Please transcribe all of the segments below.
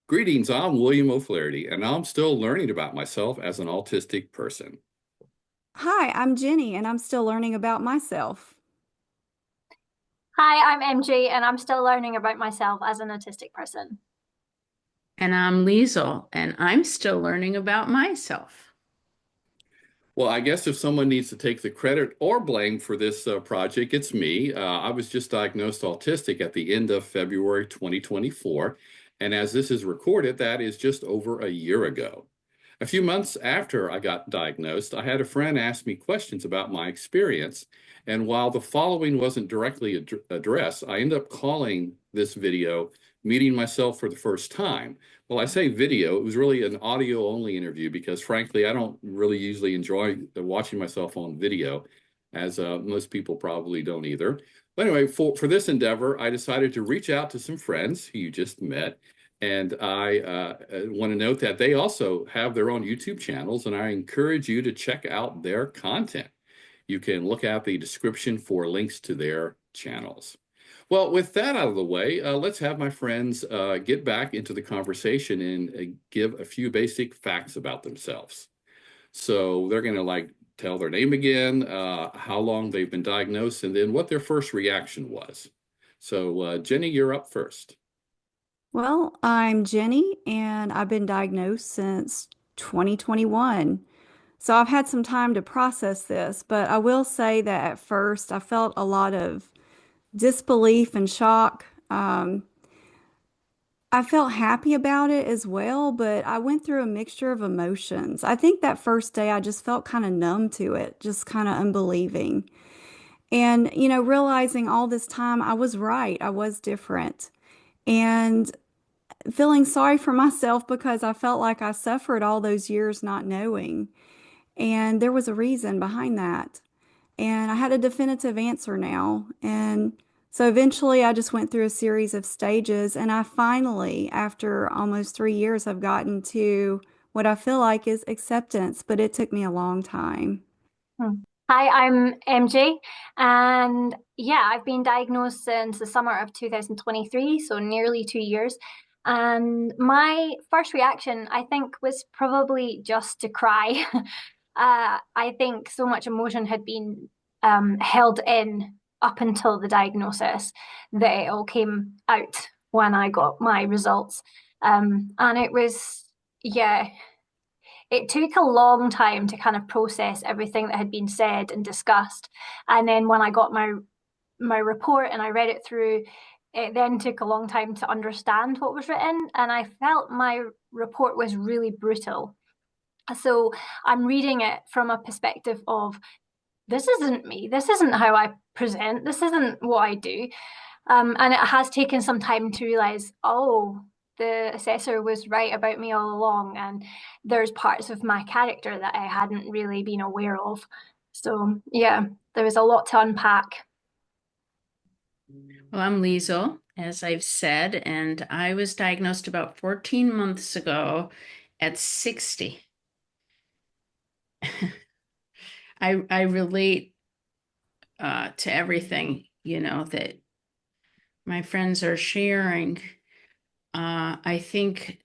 Greetings, I'm William O'Flaherty, and I'm still learning about myself as an autistic person. Hi, I'm Jenny, and I'm still learning about myself. Hi, I'm MG, and I'm still learning about myself as an autistic person. And I'm Lisle, and I'm still learning about myself. Well, I guess if someone needs to take the credit or blame for this project, it's me. I was just diagnosed autistic at the end of February 2024. And as this is recorded, that is just over a year ago. A few months after I got diagnosed, I had a friend ask me questions about my experience. And while the following wasn't directly addressed, I ended up calling this video Meeting Myself for the First Time. Well, I say video, it was really an audio only interview because frankly, I don't really usually enjoy watching myself on video, as most people probably don't either. But anyway, for this endeavor, I decided to reach out to some friends who you just met. And I want to note that they also have their own YouTube channels, and I encourage you to check out their content. You can look at the description for links to their channels. Well, with that out of the way, let's have my friends get back into the conversation and give a few basic facts about themselves. So they're going to tell their name again, how long they've been diagnosed, and then what their first reaction was. So Jenny, you're up first. Well, I'm Jenny, and I've been diagnosed since 2021. So I've had some time to process this, but I will say that at first I felt a lot of disbelief and shock. I felt happy about it as well, but I went through a mixture of emotions. I think that first day I just felt kind of numb to it, just kind of unbelieving. And, realizing all this time I was right, I was different. And feeling sorry for myself because I felt like I suffered all those years not knowing. And there was a reason behind that. And I had a definitive answer now. And so eventually I just went through a series of stages. And I finally, after almost 3 years, have gotten to what I feel like is acceptance, but it took me a long time. Hmm. Hi, I'm MJ, and yeah, I've been diagnosed since the summer of 2023, so nearly 2 years. And my first reaction, I think, was probably just to cry. I think so much emotion had been held in up until the diagnosis that it all came out when I got my results. And it was, yeah, it took a long time to kind of process everything that had been said and discussed. And then when I got my report and I read it through, it then took a long time to understand what was written. And I felt my report was really brutal. So I'm reading it from a perspective of this isn't me. This isn't how I present. This isn't what I do. And it has taken some time to realize, oh, the assessor was right about me all along, and there's parts of my character that I hadn't really been aware of. So, yeah, there was a lot to unpack. Well, I'm Lisle, as I've said, and I was diagnosed about 14 months ago at 60. I relate to everything, that my friends are sharing. I think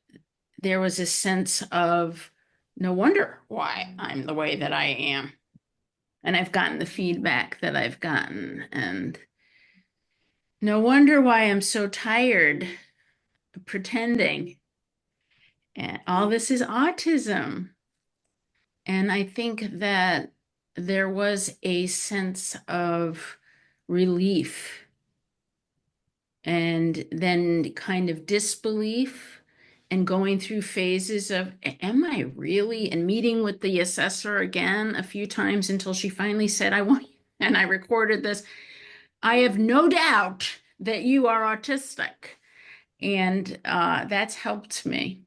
there was a sense of no wonder why I'm the way that I am. And I've gotten the feedback that I've gotten, and no wonder why I'm so tired of pretending. And all this is autism. And I think that there was a sense of relief and then kind of disbelief and going through phases of, am I really? And meeting with the assessor again a few times until she finally said, I want, and I recorded this, I have no doubt that you are autistic. And that's helped me.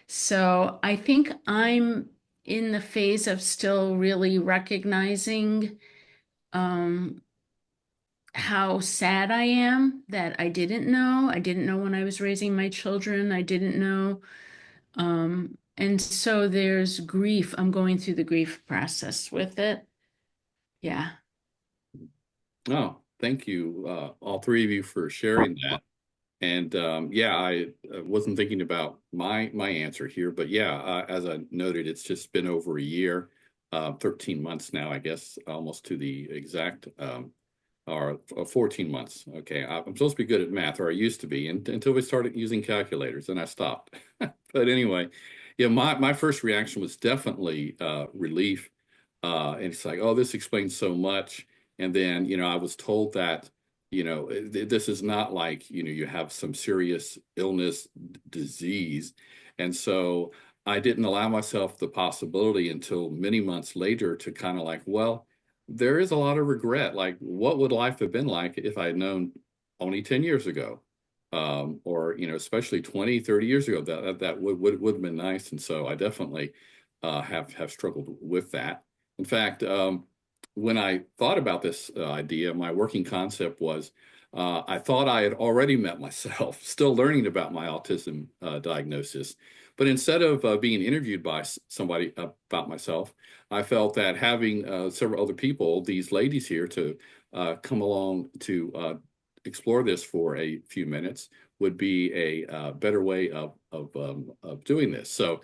So I think I'm in the phase of still really recognizing how sad I am that I didn't know. I didn't know when I was raising my children. I didn't know. And so there's grief. I'm going through the grief process with it. Yeah. Oh, thank you, all three of you, for sharing that. And yeah, I wasn't thinking about my answer here, but yeah, as I noted, it's just been over a year, 13 months now, I guess, almost to the exact, or 14 months. Okay, I'm supposed to be good at math, or I used to be, until we started using calculators, and I stopped. But anyway, yeah, my first reaction was definitely relief. And it's like, oh, this explains so much. And then, I was told that, this is not like, you have some serious illness, disease. And so I didn't allow myself the possibility until many months later to kind of like, well, there is a lot of regret. Like, what would life have been like if I had known only 10 years ago? Or, especially 20, 30 years ago, that would have been nice. And so I definitely have struggled with that. In fact, when I thought about this idea, my working concept was I thought I had already met myself, still learning about my autism diagnosis. But instead of being interviewed by somebody about myself, I felt that having several other people, these ladies here, to come along to explore this for a few minutes would be a better way of doing this. So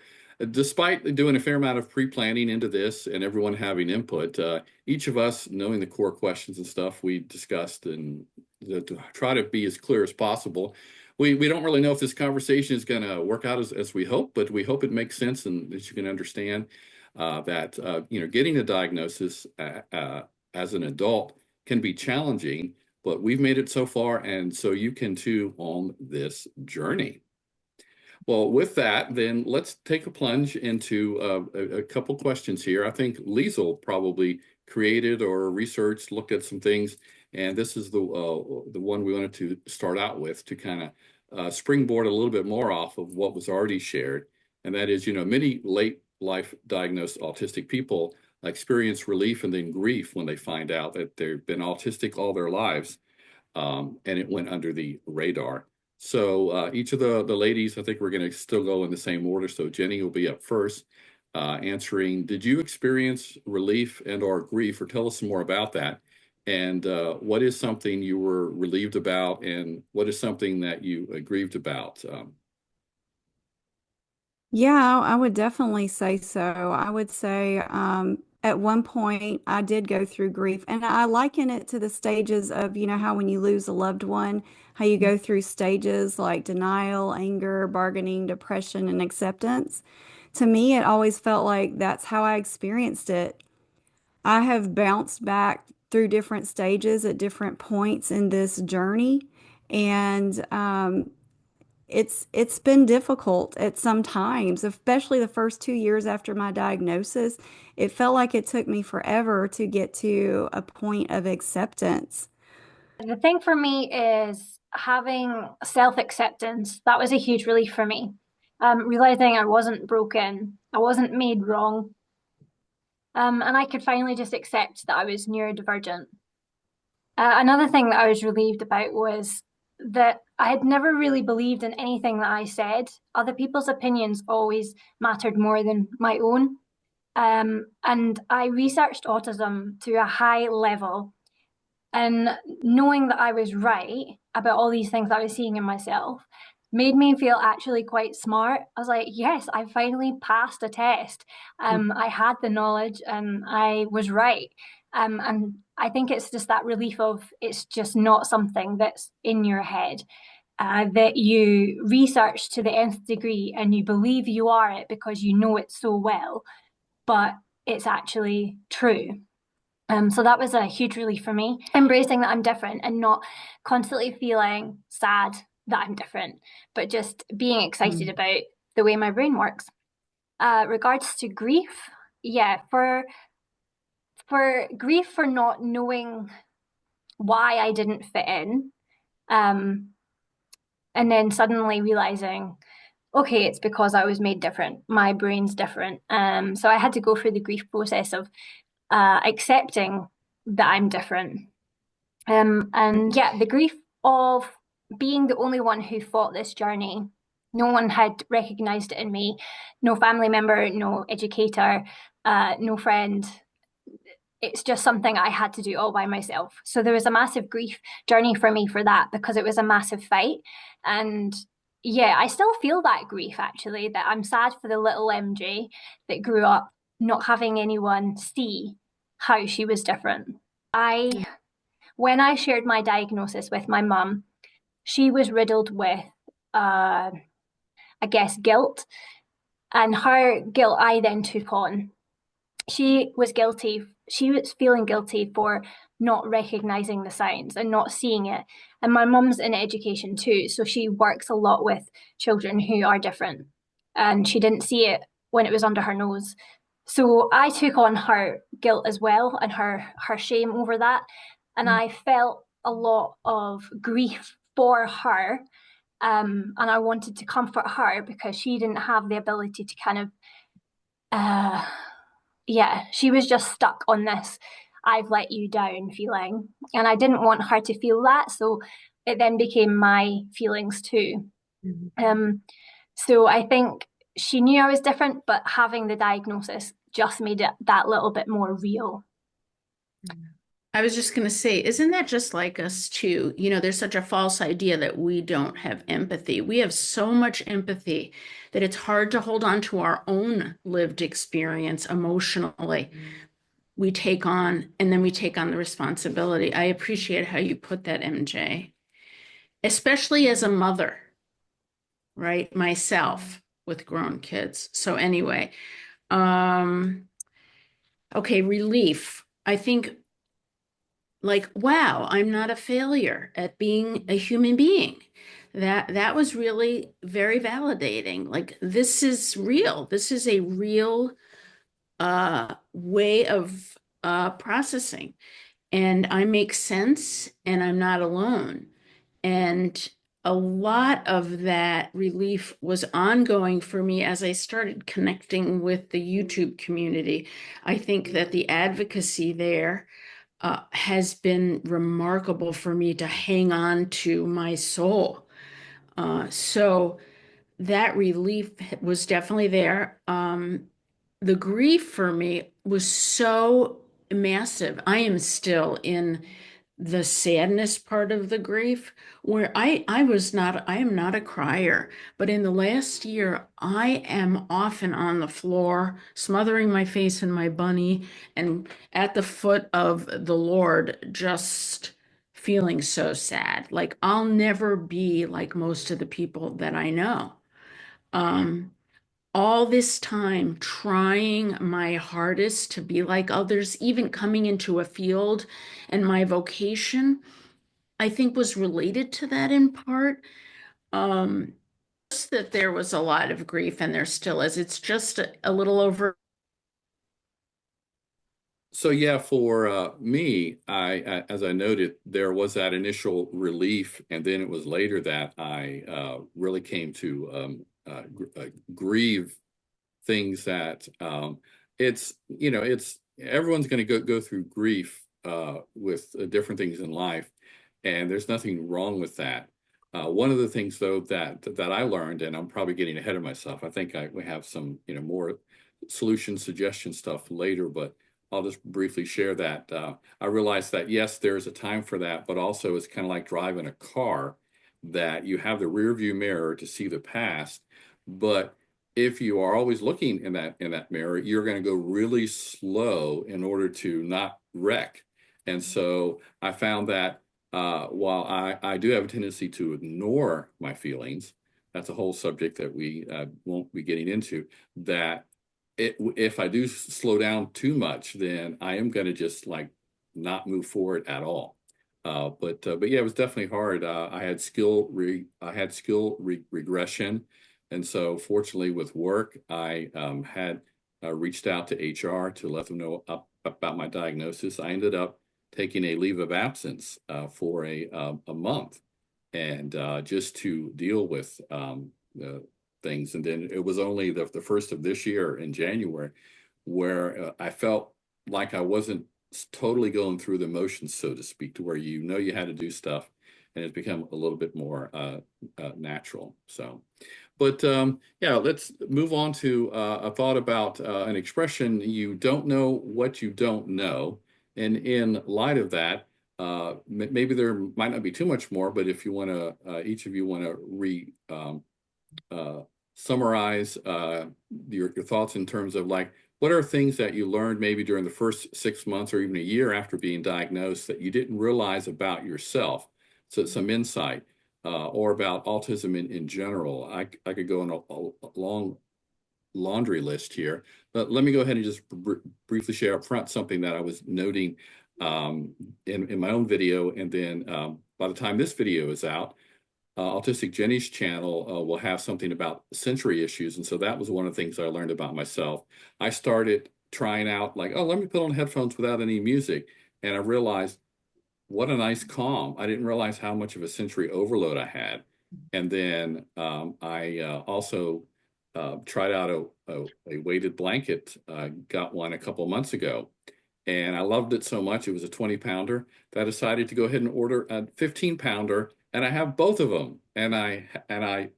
despite doing a fair amount of pre-planning into this and everyone having input, each of us knowing the core questions and stuff we discussed, and to try to be as clear as possible. We don't really know if this conversation is going to work out as we hope, but we hope it makes sense and that you can understand that getting a diagnosis as an adult can be challenging, but we've made it so far, and so you can too on this journey. Well, with that, then let's take a plunge into a couple questions here. I think Lisle probably created or researched, looked at some things, and this is the one we wanted to start out with to kind of springboard a little bit more off of what was already shared, and that is, many late life diagnosed autistic people experience relief and then grief when they find out that they've been autistic all their lives, and it went under the radar. So each of the ladies, I think we're going to still go in the same order. So Jenny will be up first, answering, did you experience relief and or grief, or tell us some more about that? And what is something you were relieved about, and what is something that you grieved about? Yeah, I would definitely say so. I would say at one point I did go through grief, and I liken it to the stages of, how when you lose a loved one, how you go through stages like denial, anger, bargaining, depression, and acceptance. To me, it always felt like that's how I experienced it. I have bounced back through different stages at different points in this journey, and it's been difficult at some times, especially the first 2 years after my diagnosis. It felt like it took me forever to get to a point of acceptance. The thing for me is having self-acceptance. That was a huge relief for me. Realizing I wasn't broken, I wasn't made wrong, and I could finally just accept that I was neurodivergent. Another thing that I was relieved about was that I had never really believed in anything that I said. Other people's opinions always mattered more than my own. And I researched autism to a high level, and knowing that I was right about all these things that I was seeing in myself made me feel actually quite smart. I was like, yes, I finally passed a test. I had the knowledge and I was right. And I think it's just that relief of it's just not something that's in your head, that you research to the nth degree and you believe you are it because you know it so well, but it's actually true. So that was a huge relief for me, embracing that I'm different and not constantly feeling sad that I'm different, but just being excited about the way my brain works. Regards to grief, yeah, for grief for not knowing why I didn't fit in, and then suddenly realizing, okay, it's because I was made different. My brain's different. So I had to go through the grief process of accepting that I'm different. And yeah, the grief of being the only one who fought this journey. No one had recognized it in me. No family member, no educator, no friend. it's just something I had to do all by myself. So there was a massive grief journey for me for that, because it was a massive fight. And yeah, I still feel that grief actually, that I'm sad for the little MJ that grew up not having anyone see how she was different. When I shared my diagnosis with my mum, she was riddled with, I guess, guilt. And her guilt I then took on. She was feeling guilty for not recognizing the signs and not seeing it. And my mum's in education too, so she works a lot with children who are different, and she didn't see it when it was under her nose. So I took on her guilt as well, and her shame over that, and I felt a lot of grief for her. And I wanted to comfort her because she didn't have the ability to kind of uh yeah, she was just stuck on this "I've let you down" feeling. And I didn't want her to feel that. So it then became my feelings too. Mhm. Um, so I think she knew I was different, but having the diagnosis just made it that little bit more real. I was just going to say, isn't that just like us too? You know, there's such a false idea that we don't have empathy. We have so much empathy that it's hard to hold on to our own lived experience emotionally. We take on, and then we take on the responsibility. I appreciate how you put that, MJ, especially as a mother, right? Myself with grown kids. So anyway, um, okay, relief. I think like, wow, I'm not a failure at being a human being. That was really very validating. Like, this is real. This is a real way of processing. And I make sense and I'm not alone. And a lot of that relief was ongoing for me as I started connecting with the YouTube community. I think that the advocacy there has been remarkable for me to hang on to my soul. So that relief was definitely there. The grief for me was so massive. I am still in the sadness part of the grief where I am not a crier, but in the last year I am often on the floor smothering my face in my bunny and at the foot of the Lord, just feeling so sad. Like, I'll never be like most of the people that I know. um all this time trying my hardest to be like others, even coming into a field, and my vocation, I think, was related to that in part. Just that there was a lot of grief, and there still is. It's just a little over. So yeah, for me, as I noted, there was that initial relief, and then it was later that I really came to grieve things that it's it's everyone's going to go through grief with different things in life, and there's nothing wrong with that. One of the things though that I learned, and I'm probably getting ahead of myself. I think we have some more solution suggestion stuff later, but I'll just briefly share that. I realized that yes, there's a time for that, but also it's kind of like driving a car, that you have the rear view mirror to see the past, but if you are always looking in that mirror, you're going to go really slow in order to not wreck. And so I found that while I do have a tendency to ignore my feelings, that's a whole subject that we won't be getting into, that if I do slow down too much, then I am going to just like not move forward at all. But yeah, it was definitely hard. I had skill regression, and so fortunately with work, I had reached out to HR to let them know about my diagnosis. I ended up taking a leave of absence for a month, and just to deal with the things. And then it was only the first of this year in January where I felt like I wasn't totally going through the motions, so to speak, to where you had to do stuff, and it's become a little bit more natural. So, but yeah, let's move on to a thought about an expression: you don't know what you don't know. And in light of that, maybe there might not be too much more, but if you want to, each of you want to uh, summarize your thoughts in terms of like, what are things that you learned maybe during the first 6 months or even a year after being diagnosed that you didn't realize about yourself? So some insight or about autism in general. I could go on a long laundry list here, but let me go ahead and just briefly share up front something that I was noting in my own video. And then by the time this video is out, Autistic Jenny's channel will have something about sensory issues. And so that was one of the things I learned about myself. I started trying out like, oh, let me put on headphones without any music. And I realized what a nice calm. I didn't realize how much of a sensory overload I had. And then I also tried out a weighted blanket, got one a couple of months ago. And I loved it so much. It was a 20-pounder that I decided to go ahead and order a 15-pounder, and I have both of them, and I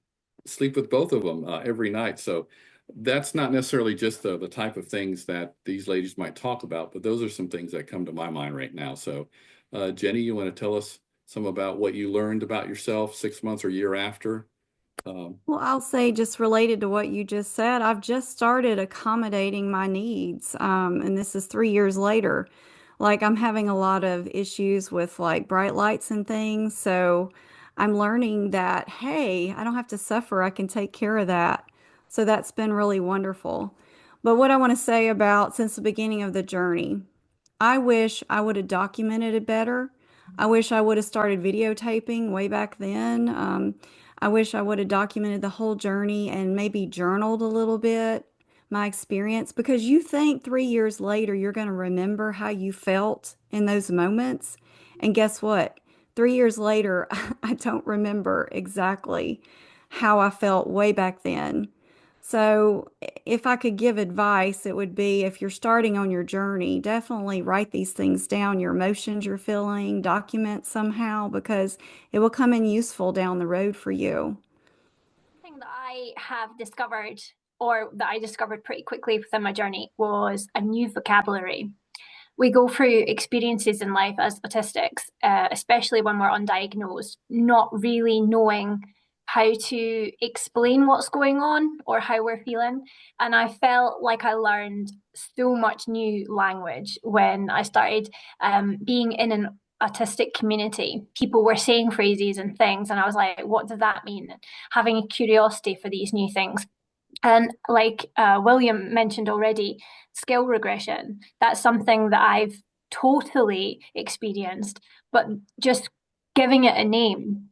sleep with both of them every night. So that's not necessarily just the type of things that these ladies might talk about, but those are some things that come to my mind right now. So, Jenny, you want to tell us some about what you learned about yourself 6 months or a year after? Well, I'll say just related to what you just said, I've just started accommodating my needs. And this is 3 years later. Like I'm having a lot of issues with like bright lights and things. So I'm learning that, hey, I don't have to suffer. I can take care of that. So that's been really wonderful. But what I want to say about since the beginning of the journey, I wish I would have documented it better. I wish I would have started videotaping way back then. I wish I would have documented the whole journey and maybe journaled a little bit my experience because you think 3 years later you're going to remember how you felt in those moments. And guess what? 3 years later, I don't remember exactly how I felt way back then. So, if I could give advice, it would be if you're starting on your journey, definitely write these things down, your emotions you're feeling, document somehow because it will come in useful down the road for you. Thing that I have discovered, or that I discovered pretty quickly within my journey, was a new vocabulary. We go through experiences in life as autistics, especially when we're undiagnosed, not really knowing how to explain what's going on or how we're feeling. And I felt like I learned so much new language when I started being in an autistic community. People were saying phrases and things, and I was like, what does that mean? Having a curiosity for these new things. And like William mentioned already, skill regression, that's something that I've totally experienced, but just giving it a name,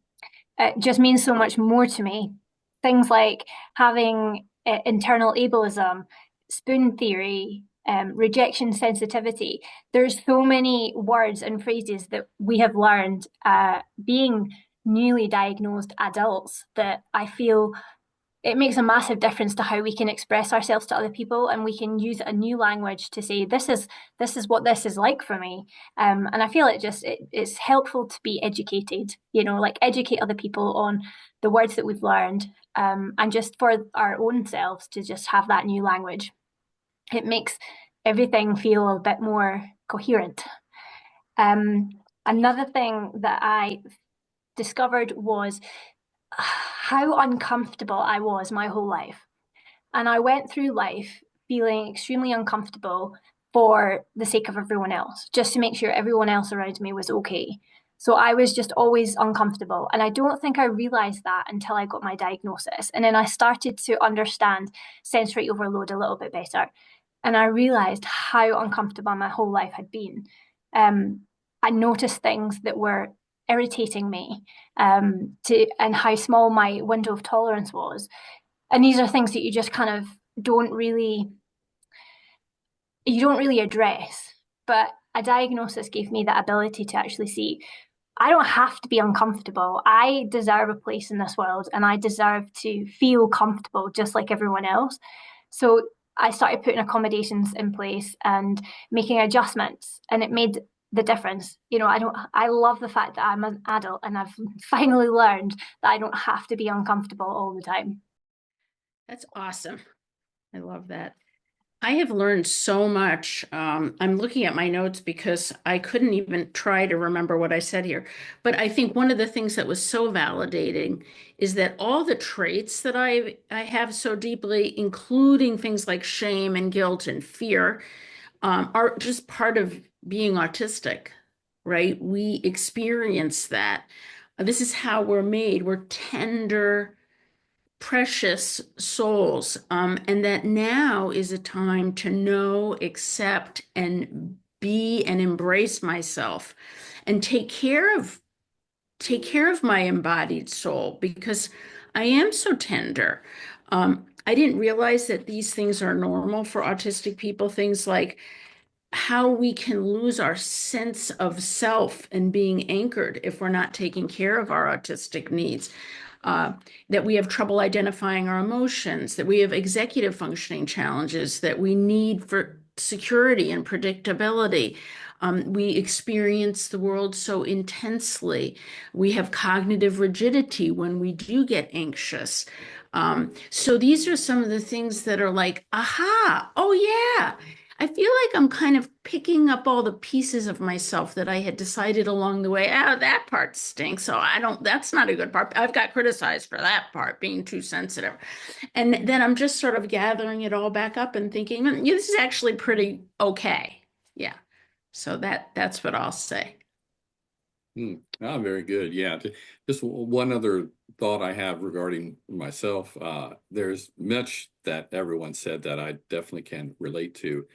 it just means so much more to me. Things like having internal ableism, spoon theory, rejection sensitivity. There's so many words and phrases that we have learned being newly diagnosed adults that I feel it makes a massive difference to how we can express ourselves to other people, and we can use a new language to say this is what this is like for me. And I feel it's helpful to be educated, like educate other people on the words that we've learned, and just for our own selves to just have that new language. It makes everything feel a bit more coherent. um, Another thing that I discovered was how uncomfortable I was my whole life. And I went through life feeling extremely uncomfortable for the sake of everyone else, just to make sure everyone else around me was okay. So I was just always uncomfortable. And I don't think I realized that until I got my diagnosis. And then I started to understand sensory overload a little bit better. And I realized how uncomfortable my whole life had been. Um, I noticed things that were irritating me, and how small my window of tolerance was. And these are things that you just kind of don't really you don't really address. But a diagnosis gave me that ability to actually see I don't have to be uncomfortable. I deserve a place in this world, and I deserve to feel comfortable just like everyone else. So I started putting accommodations in place and making adjustments, and it made the difference. I love the fact that I'm an adult and I've finally learned that I don't have to be uncomfortable all the time. That's awesome. I love that. I have learned so much. I'm looking at my notes because I couldn't even try to remember what I said here. But I think one of the things that was so validating is that all the traits that I have so deeply, including things like shame and guilt and fear, are just part of being autistic, right? We experience that. This is how we're made. We're tender, precious souls. And that now is a time to know, accept, and be and embrace myself and take care of my embodied soul because I am so tender. I didn't realize that these things are normal for autistic people, things like how we can lose our sense of self and being anchored if we're not taking care of our autistic needs. That we have trouble identifying our emotions, that we have executive functioning challenges, that we need for security and predictability. We experience the world so intensely. We have cognitive rigidity when we do get anxious. So these are some of the things that are like, aha, oh yeah, I feel like I'm kind of picking up all the pieces of myself that I had decided along the way. Oh, that part stinks. So that's not a good part. I've got criticized for that part, being too sensitive. And then I'm just sort of gathering it all back up and thinking, yeah, this is actually pretty okay. Yeah. So that's what I'll say. Very good. Yeah. Just one other thought I have regarding myself. There's much that everyone said that I definitely can relate to.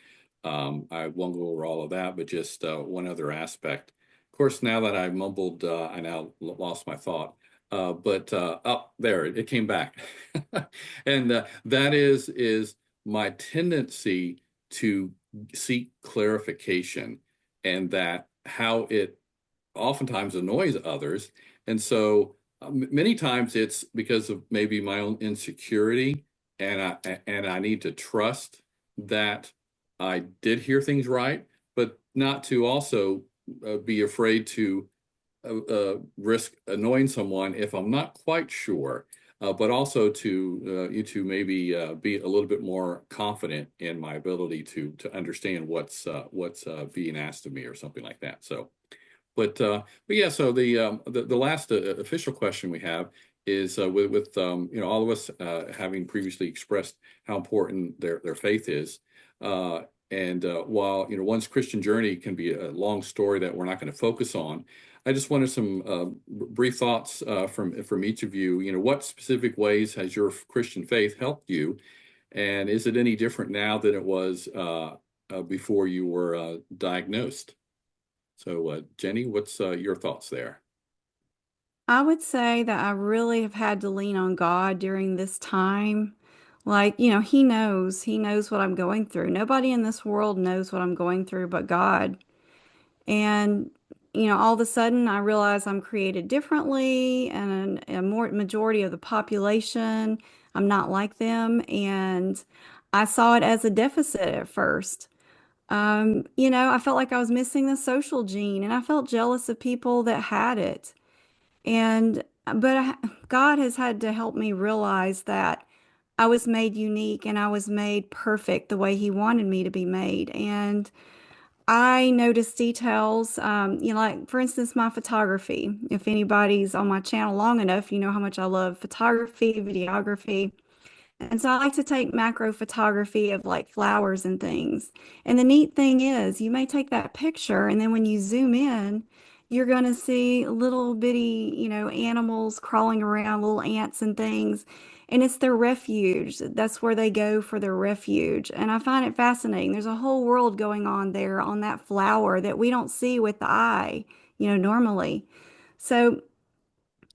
I won't go over all of that, but just one other aspect. Of course, now that I've mumbled, I now lost my thought. But oh, there it came back, and that is my tendency to seek clarification, and that how it oftentimes annoys others. And so many times it's because of maybe my own insecurity, and I need to trust that I did hear things right, but not to also be afraid to risk annoying someone if I'm not quite sure. But also to you to maybe be a little bit more confident in my ability to understand what's being asked of me or something like that. So but yeah, so the last official question we have is with all of us having previously expressed how important their faith is, and while one's Christian journey can be a long story that we're not going to focus on, I just wanted some brief thoughts from each of you. What specific ways has your Christian faith helped you, and is it any different now than it was before you were diagnosed? So, Jenny, what's your thoughts there? I would say that I really have had to lean on God during this time. Like, He knows what I'm going through. Nobody in this world knows what I'm going through but God. And, all of a sudden I realize I'm created differently and a more majority of the population, I'm not like them. And I saw it as a deficit at first. I felt like I was missing the social gene and I felt jealous of people that had it. And God has had to help me realize that I was made unique and I was made perfect the way He wanted me to be made. And I noticed details, like for instance, my photography. If anybody's on my channel long enough, you know how much I love photography, videography. And so I like to take macro photography of like flowers and things. And the neat thing is, you may take that picture, and then when you zoom in, you're going to see little bitty, animals crawling around, little ants and things. And it's their refuge. That's where they go for their refuge. And I find it fascinating. There's a whole world going on there on that flower that we don't see with the eye, normally. So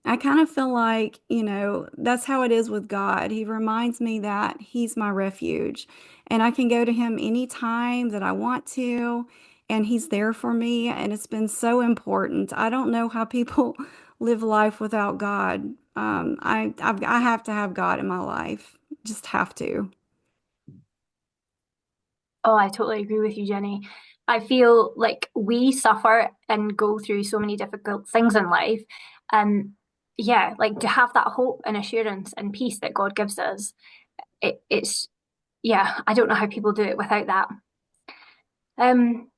I kind of feel like, that's how it is with God. He reminds me that He's my refuge and I can go to Him anytime that I want to, and He's there for me. And it's been so important. I don't know how people live life without God. I have to have God in my life. Just have to. Oh, I totally agree with you, Jenny. I feel like we suffer and go through so many difficult things in life. And yeah, like to have that hope and assurance and peace that God gives us, it's yeah, I don't know how people do it without that. Um,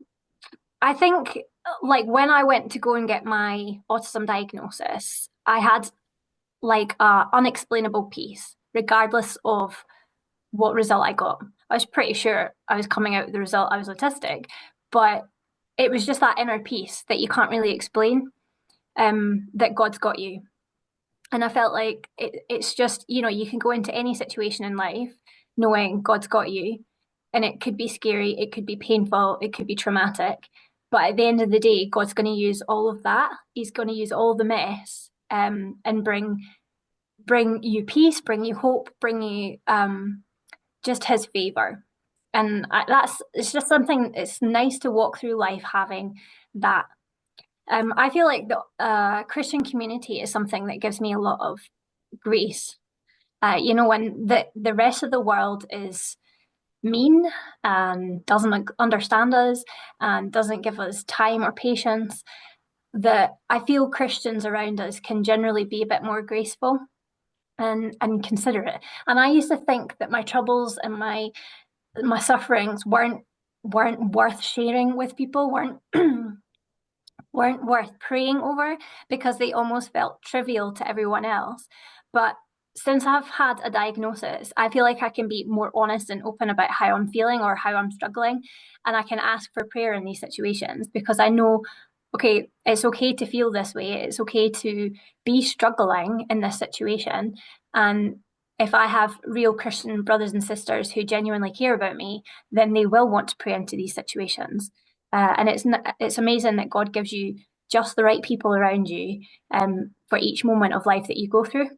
I think like when I went to go and get my autism diagnosis, I had like a unexplainable peace, regardless of what result I got. I was pretty sure I was coming out with the result I was autistic, but it was just that inner peace that you can't really explain, that God's got you. And I felt like it's just, you can go into any situation in life knowing God's got you. And it could be scary, it could be painful, it could be traumatic. But at the end of the day, God's going to use all of that. He's going to use all the mess, and bring you peace, bring you hope, bring you just his favor. And it's just something, it's nice to walk through life having that. I feel like the Christian community is something that gives me a lot of grace. When the rest of the world is mean and doesn't understand us and doesn't give us time or patience, that I feel Christians around us can generally be a bit more graceful and considerate. And I used to think that my troubles and my sufferings weren't worth sharing with people, weren't worth praying over because they almost felt trivial to everyone else. But since I've had a diagnosis, I feel like I can be more honest and open about how I'm feeling or how I'm struggling. And I can ask for prayer in these situations because I know, okay, it's okay to feel this way. It's okay to be struggling in this situation. And if I have real Christian brothers and sisters who genuinely care about me, then they will want to pray into these situations. And it's amazing that God gives you just the right people around you, for each moment of life that you go through.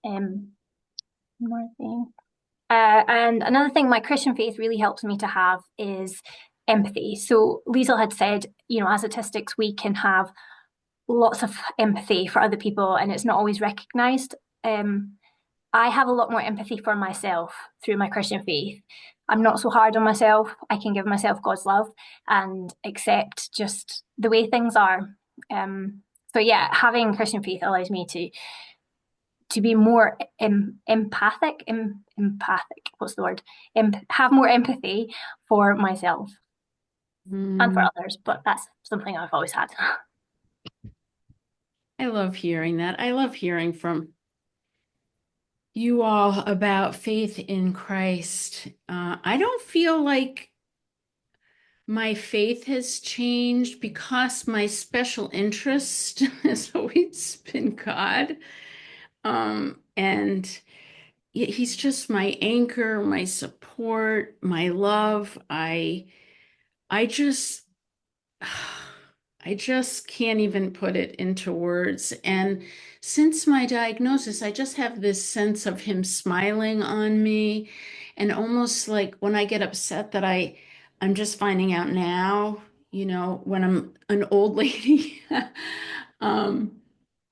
One more thing. And another thing my Christian faith really helps me to have is empathy. So Liesl had said, as autistics, we can have lots of empathy for other people, and it's not always recognized. I have a lot more empathy for myself through my Christian faith. I'm not so hard on myself. I can give myself God's love and accept just the way things are. So yeah, having Christian faith allows me to be more empathic. What's the word? Have more empathy for myself and for Mm, others. But that's something I've always had. I love hearing that. I love hearing from you all about faith in Christ. I don't feel like my faith has changed because my special interest has always been God. And he's just my anchor, my support, my love. I just I just can't even put it into words. And since my diagnosis, I just have this sense of him smiling on me, and almost like when I get upset that I'm just finding out now, when I'm an old lady. um,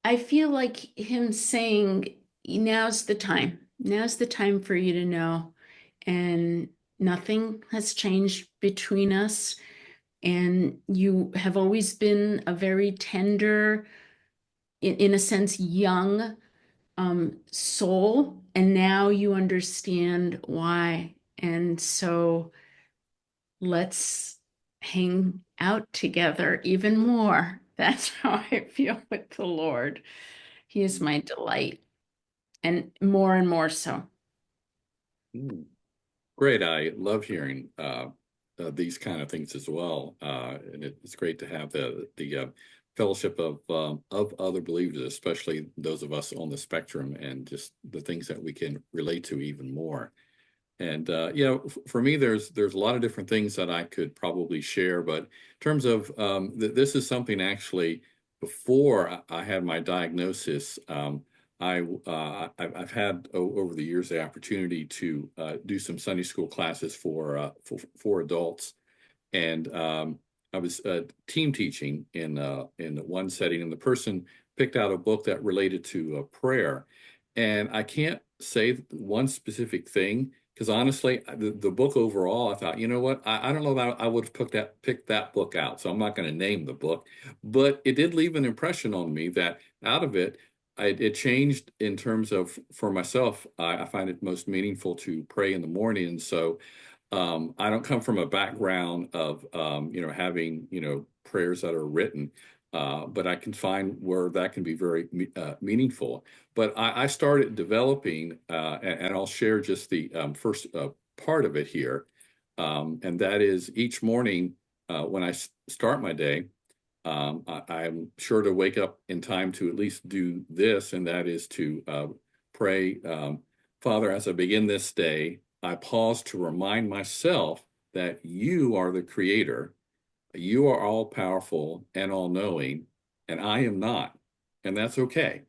I feel like him saying, now's the time. Now's the time for you to know. And nothing has changed between us. And you have always been a very tender, in a sense, young soul. And now you understand why. And so let's hang out together even more. That's how I feel with the Lord. He is my delight, and more so. Mm. Great. I love hearing these kind of things as well. And it's great to have the fellowship of other believers, especially those of us on the spectrum, and just the things that we can relate to even more. And for me, there's a lot of different things that I could probably share, but in terms of this is something actually before I had my diagnosis. I've had over the years the opportunity to do some Sunday school classes for adults, and I was team teaching in one setting, and the person picked out a book that related to prayer, and I can't say one specific thing because honestly, the book overall, I thought, you know what, I don't know that I would have picked that book out, so I'm not going to name the book, but it did leave an impression on me that out of it, it changed in terms of for myself. I find it most meaningful to pray in the morning, and so I don't come from a background of having prayers that are written, but I can find where that can be very meaningful. But I started developing, and I'll share just the first part of it here, and that is each morning when I start my day. I'm sure to wake up in time to at least do this, and that is to pray, Father, as I begin this day, I pause to remind myself that you are the creator, you are all powerful and all knowing, and I am not, and that's okay.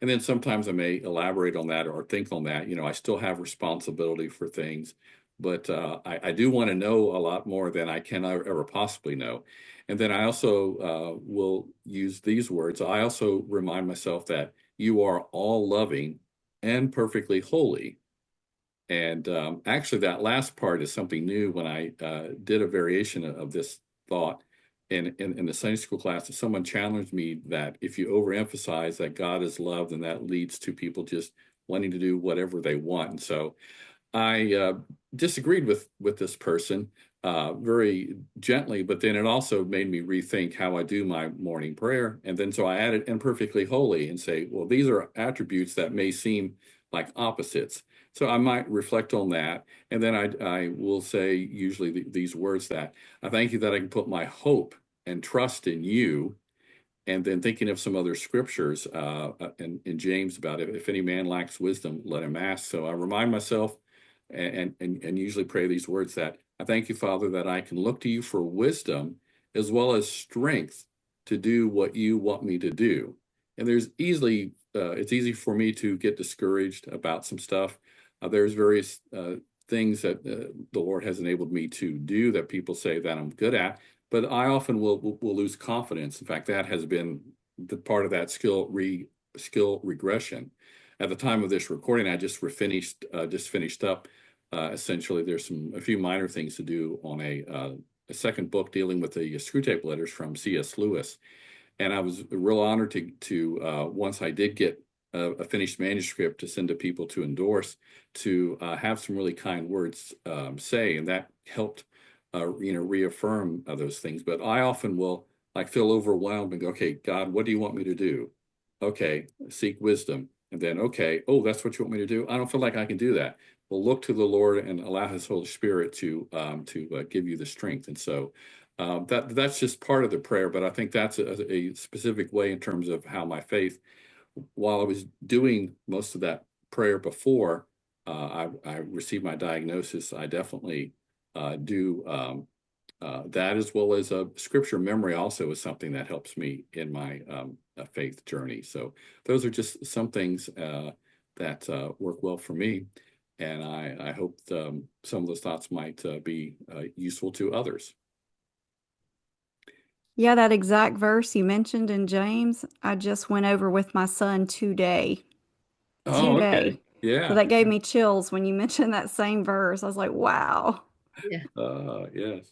And then sometimes I may elaborate on that or think on that. I still have responsibility for things, but I do want to know a lot more than I can ever possibly know. And then I also will use these words. I also remind myself that you are all loving and perfectly holy. And actually, that last part is something new when I did a variation of this thought in the Sunday school class. Someone challenged me that if you overemphasize that God is love, then that leads to people just wanting to do whatever they want. And so I disagreed with this person very gently, but then it also made me rethink how I do my morning prayer. And then so I added imperfectly holy and say, well, these are attributes that may seem like opposites. So I might reflect on that. And then I will say usually these words that I thank you that I can put my hope and trust in you, and then thinking of some other scriptures in James about it, if any man lacks wisdom, let him ask. So I remind myself and usually pray these words that I thank you, Father, that I can look to you for wisdom as well as strength to do what you want me to do. And it's easy for me to get discouraged about some stuff. There's various things that the Lord has enabled me to do that people say that I'm good at, but I often will lose confidence. In fact, that has been the part of that skill regression. At the time of this recording, I just finished up. Essentially, there's a few minor things to do on a second book dealing with the Screwtape Letters from C.S. Lewis, and I was real honored to once I did get a finished manuscript to send to people to endorse, to have some really kind words say, and that helped reaffirm those things. But I often will like feel overwhelmed and go, okay, God, what do you want me to do? Okay, seek wisdom. And then, okay, oh, that's what you want me to do? I don't feel like I can do that. Well, look to the Lord and allow His Holy Spirit to give you the strength. And so that's just part of the prayer. But I think that's a specific way in terms of how my faith. While I was doing most of that prayer before I received my diagnosis, I definitely do that, as well as scripture memory also is something that helps me in my faith journey. So those are just some things that work well for me. And I hope some of those thoughts might be useful to others. Yeah, that exact verse you mentioned in James, I just went over with my son today. Oh, okay. Today. So Yeah. that gave me chills when you mentioned that same verse. I was like, wow. Yeah. Yes.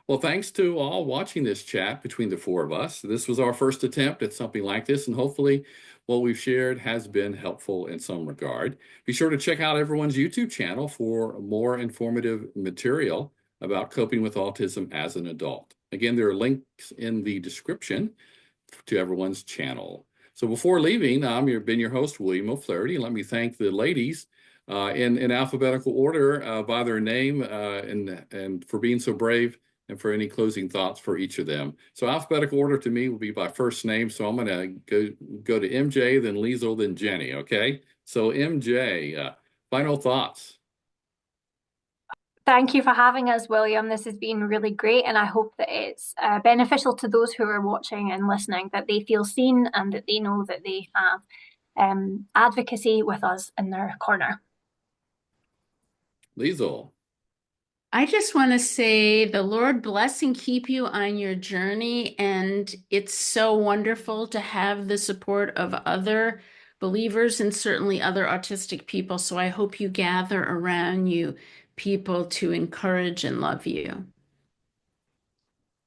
Well, thanks to all watching this chat between the four of us. This was our first attempt at something like this, and hopefully what we've shared has been helpful in some regard. Be sure to check out everyone's YouTube channel for more informative material about coping with autism as an adult. Again, there are links in the description to everyone's channel. So before leaving, been your host, William O'Flaherty. Let me thank the ladies in alphabetical order by their name and for being so brave and for any closing thoughts for each of them. So alphabetical order to me will be by first name. So I'm going to go to MJ, then Lisle, then Jenny. Okay. So MJ, final thoughts. Thank you for having us, William. This has been really great, and I hope that it's beneficial to those who are watching and listening, that they feel seen and that they know that they have advocacy with us in their corner. Lisle. I just want to say the Lord bless and keep you on your journey. And it's so wonderful to have the support of other believers and certainly other autistic people. So I hope you gather around you people to encourage and love you.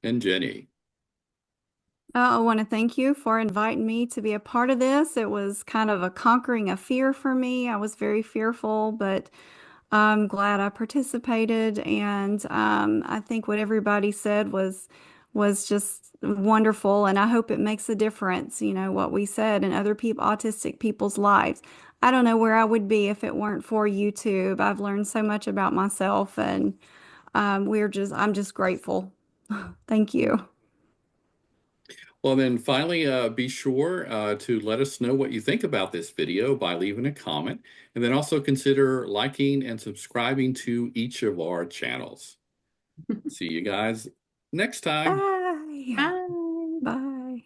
And Jenny. I want to thank you for inviting me to be a part of this. It was kind of a conquering of fear for me. I was very fearful, but I'm glad I participated. And I think what everybody said was just wonderful. And I hope it makes a difference, what we said in other people, autistic people's lives. I don't know where I would be if it weren't for YouTube. I've learned so much about myself, and I'm just grateful. Thank you. Well, then finally, be sure to let us know what you think about this video by leaving a comment, and then also consider liking and subscribing to each of our channels. See you guys next time. Bye. Bye. Bye.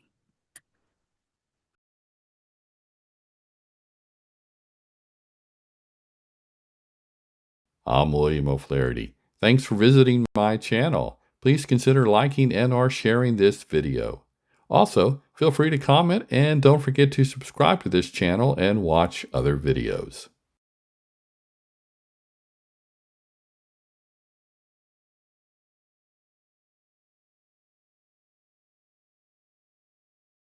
I'm William O'Flaherty. Thanks for visiting my channel. Please consider liking and or sharing this video. Also, feel free to comment and don't forget to subscribe to this channel and watch other videos.